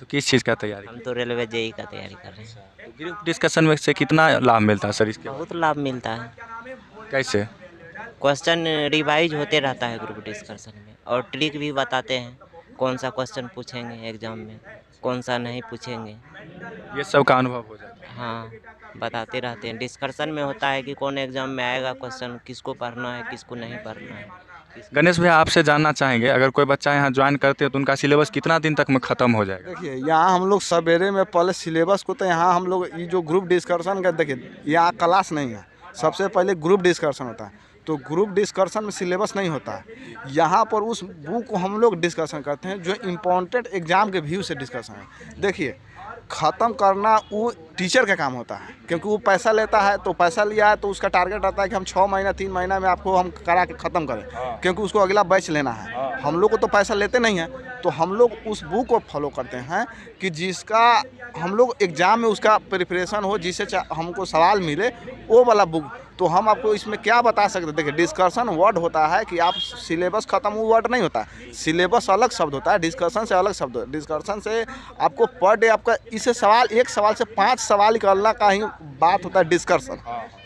तो किस चीज़ का तैयारी हम तो रेलवे जेई का तैयारी कर रहे हैं। तो ग्रुप डिस्कशन में से कितना लाभ मिलता है सर इसके बाद? बहुत लाभ मिलता है। कैसे? क्वेश्चन रिवाइज होते रहता है ग्रुप डिस्कशन में, और ट्रिक भी बताते हैं कौन सा क्वेश्चन पूछेंगे एग्जाम में, कौन सा नहीं पूछेंगे। ये सब का अनुभव हो जाता है। हाँ, बताते रहते हैं। डिस्कशन में होता है कि कौन एग्जाम में आएगा क्वेश्चन, किसको पढ़ना है किसको नहीं पढ़ना है। गणेश भैया आपसे जानना चाहेंगे, अगर कोई बच्चा यहाँ ज्वाइन करते हैं तो उनका सिलेबस कितना दिन तक में ख़त्म हो जाएगा? देखिए यहाँ हम लोग सवेरे में पहले सिलेबस को तो यहाँ हम लोग ये जो ग्रुप डिस्कशन का देखिए यहाँ क्लास नहीं है, सबसे पहले ग्रुप डिस्कशन होता है। तो ग्रुप डिस्कशन में सिलेबस नहीं होता है, यहाँ पर उस बुक को हम लोग डिस्कशन करते हैं जो इम्पोर्टेंट एग्जाम के व्यू से डिस्कशन है। देखिए ख़त्म करना वो टीचर का काम होता है, क्योंकि वो पैसा लेता है, तो पैसा लिया है तो उसका टारगेट रहता है कि हम 6 महीना 3 महीना में आपको हम करा के ख़त्म करें, क्योंकि उसको अगला बैच लेना है। हम लोग को तो पैसा लेते नहीं हैं, तो हम लोग उस बुक को फॉलो करते हैं कि जिसका हम लोग एग्ज़ाम में उसका प्रिपरेशन हो, जिससे हमको सवाल मिले वो वाला बुक। तो हम आपको इसमें क्या बता सकते हैं, देखिए डिस्कशन वर्ड होता है कि आप सिलेबस ख़त्म वो वर्ड नहीं होता है, सिलेबस अलग शब्द होता है, डिस्कशन से अलग शब्द। डिस्कशन से आपको पर डे आपका इससे सवाल, एक सवाल से 5 सवाल निकालना का ही बात होता है डिस्कशन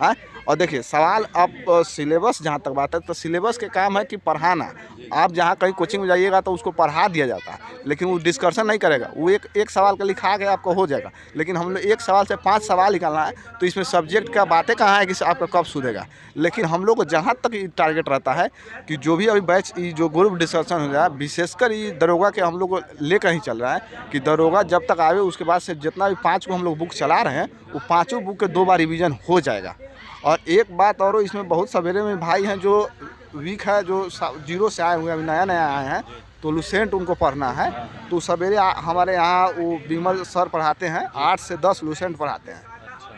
है। और देखिए सवाल आप सिलेबस जहाँ तक बात है तो सिलेबस के काम है कि पढ़ाना। आप जहाँ कहीं कोचिंग में जाइएगा तो उसको पढ़ा दिया जाता है, लेकिन वो डिस्कशन नहीं करेगा, वो एक सवाल का लिखा के आपको हो जाएगा। लेकिन हम लोग एक सवाल से 5 सवाल निकालना है, तो इसमें सब्जेक्ट का बातें कहाँ है कि आपका कब सुधेगा। लेकिन हम लोग को जहाँ तक टारगेट रहता है कि जो भी अभी बैच जो ग्रुप डिस्कशन हो रहा है, विशेषकर ये दरोगा के हम लोग को लेकर ही चल रहा है कि दरोगा जब तक आवे उसके बाद से जितना भी 5 को हम लोग बुक चला रहे हैं वो 5 बुक के 2 बार रिवीजन हो जाएगा। और एक बात और इसमें बहुत सवेरे में भाई हैं जो वीक है, जो 0 से आए हुए अभी नया नया आए हैं, तो लुसेंट उनको पढ़ना है। तो सवेरे हमारे यहाँ वो विमल सर पढ़ाते हैं, 8 से 10 लुसेंट पढ़ाते हैं।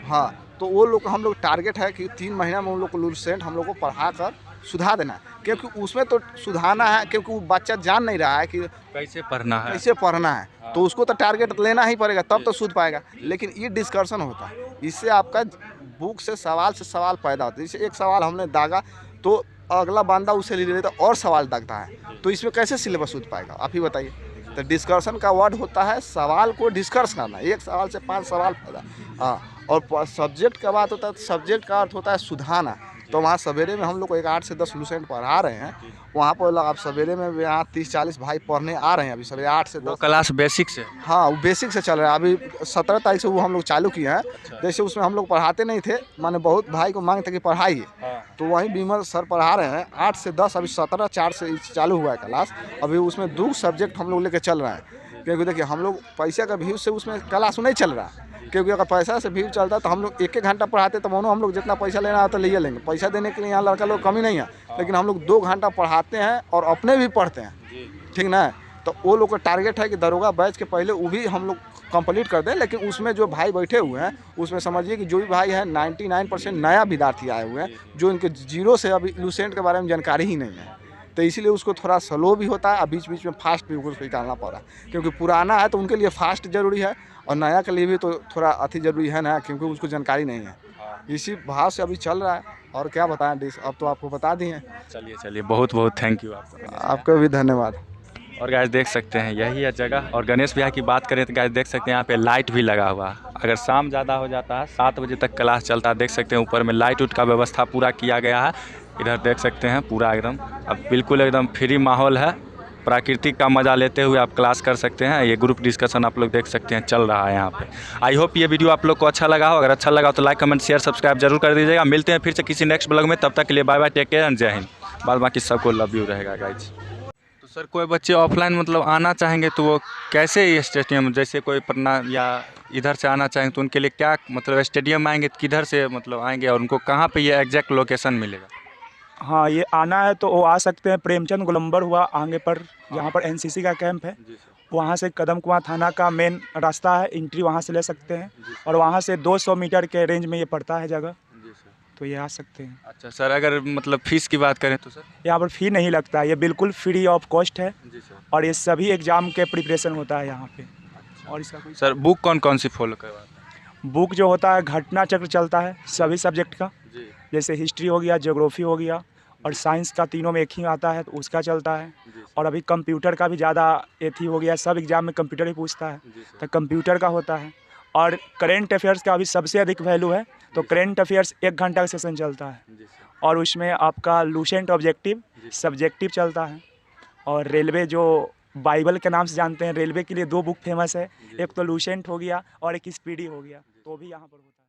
हाँ, तो वो लोग हम लोग टारगेट है कि 3 महीना में उन लोग को लुसेंट हम लोग को पढ़ा कर सुधार देना है, क्योंकि उसमें तो सुधारना है, क्योंकि वो बच्चा जान नहीं रहा है कि कैसे पढ़ना है, कैसे पढ़ना है। तो उसको तो टारगेट लेना ही पड़ेगा, तब तो सूझ पाएगा। लेकिन ये डिस्कशन होता है, इससे आपका बुक से सवाल पैदा होता है। जैसे एक सवाल हमने दागा तो अगला बंदा उसे ले लेता और सवाल दागता है, तो इसमें कैसे सिलेबस सूझ पाएगा, आप ही बताइए। तो डिस्कशन का वर्ड होता है सवाल को डिस्कस करना, एक सवाल से 5 सवाल पैदा। हाँ, और सब्जेक्ट का बात होता है तो सब्जेक्ट का अर्थ होता है सुधारना। तो वहाँ सवेरे में हम लोग को एक 8 से 10 लुसेंट पढ़ा रहे हैं, वहाँ पर आप सवेरे में यहाँ 30-40 भाई पढ़ने आ रहे हैं अभी सवेरे 8 से 10। क्लास बेसिक से? हाँ, वो बेसिक से चल रहा है। अभी 17 तारीख से वो हम लोग चालू किए हैं। जैसे उसमें हम लोग पढ़ाते नहीं थे, माने बहुत भाई को मांग थे कि पढ़ाइए, तो वहीं विमल सर पढ़ा रहे हैं 8 से 10। अभी 17/4 से चालू हुआ है क्लास। अभी उसमें 2 सब्जेक्ट हम लोग लेकर चल रहे हैं, क्योंकि देखिए हम लोग पैसे का व्यू से उसमें क्लास नहीं चल रहा है, क्योंकि अगर पैसा से व्यू चलता तो हम लोग 1-1 घंटा पढ़ाते, तो मानो हम लोग जितना पैसा लेना है तो ले लेंगे। पैसा देने के लिए यहाँ लड़का लोग कमी नहीं है, लेकिन हम लोग 2 घंटा पढ़ाते हैं और अपने भी पढ़ते हैं, ठीक ना। तो वो लोग का टारगेट है कि दरोगा बैच के पहले वो भी हम लोग कंप्लीट कर दें। लेकिन उसमें जो भाई बैठे हुए हैं उसमें समझिए कि जो भी भाई है 99% नया विद्यार्थी आए हुए हैं, जो इनके 0 से अभी लुसेंट के बारे में जानकारी ही नहीं है। तो इसीलिए उसको थोड़ा स्लो भी होता है और बीच बीच में फास्ट भी उसको निकालना पड़ा, क्योंकि पुराना है तो उनके लिए फास्ट जरूरी है और नया के लिए भी तो थोड़ा अति जरूरी है ना, क्योंकि उसको जानकारी नहीं है। इसी भाव से अभी चल रहा है। और क्या बताएं, अब तो आपको बता दिए। चलिए बहुत बहुत थैंक यू आपको भी धन्यवाद। और गाइस देख सकते हैं यही है जगह। और गणेश भैया की बात करें तो गाइस देख सकते हैं यहाँ पे लाइट भी लगा हुआ है। अगर शाम ज़्यादा हो जाता है 7 बजे तक क्लास चलता है, देख सकते हैं ऊपर में लाइट उट का व्यवस्था पूरा किया गया है। इधर देख सकते हैं पूरा एकदम अब बिल्कुल एकदम फ्री माहौल है, प्राकृतिक का मज़ा लेते हुए आप क्लास कर सकते हैं। ये ग्रुप डिस्कशन आप लोग देख सकते हैं चल रहा है यहाँ पे। आई होप ये वीडियो आप लोग को अच्छा लगा हो। अगर अच्छा लगा तो लाइक कमेंट शेयर सब्सक्राइब जरूर कर दीजिएगा। मिलते हैं फिर से किसी नेक्स्ट ब्लॉग में, तब तक के लिए bye bye, take care and जय हिंद। बाद बाकी सबको लव यू रहेगा गाइज। तो सर कोई बच्चे ऑफलाइन मतलब आना चाहेंगे तो वो कैसे स्टेडियम, जैसे कोई पटना या इधर से आना चाहेंगे तो उनके लिए क्या मतलब स्टेडियम आएंगे तो किधर से मतलब आएंगे और उनको कहाँ पे ये एग्जैक्ट लोकेशन मिलेगा? हाँ, ये आना है तो वो आ सकते हैं। प्रेमचंद गोलंबर हुआ आगे पर, जहाँ पर एनसीसी का कैंप है, वहाँ से कदम कुआं थाना का मेन रास्ता है, एंट्री वहाँ से ले सकते हैं। और वहाँ से 200 मीटर के रेंज में ये पड़ता है जगह, तो ये आ सकते हैं। अच्छा सर, अगर मतलब फ़ीस की बात करें तो सर? यहाँ पर फ़ी नहीं लगता है, ये बिल्कुल फ्री ऑफ कॉस्ट है। जी सर। और ये सभी एग्ज़ाम के प्रिपरेशन होता है यहाँ पे। और इसका कोई सर बुक कौन कौन सी फॉलो करवाते हैं? बुक जो होता है घटना चक्र चलता है सभी सब्जेक्ट का, जैसे हिस्ट्री हो गया, ज्योग्राफी हो गया, और साइंस का तीनों में एक ही आता है तो उसका चलता है। और अभी कंप्यूटर का भी ज़्यादा एथी हो गया, सब एग्ज़ाम में कंप्यूटर ही पूछता है, तो कंप्यूटर का होता है। और करेंट अफेयर्स का अभी सबसे अधिक वैल्यू है, तो करेंट अफेयर्स 1 घंटा का सेशन चलता है और उसमें आपका लूसेंट ऑब्जेक्टिव सब्जेक्टिव चलता है। और रेलवे जो बाइबल के नाम से जानते हैं, रेलवे के लिए 2 बुक फेमस है, एक तो लूसेंट हो गया और एक स्पीडी हो गया, तो भी यहाँ पर होता है।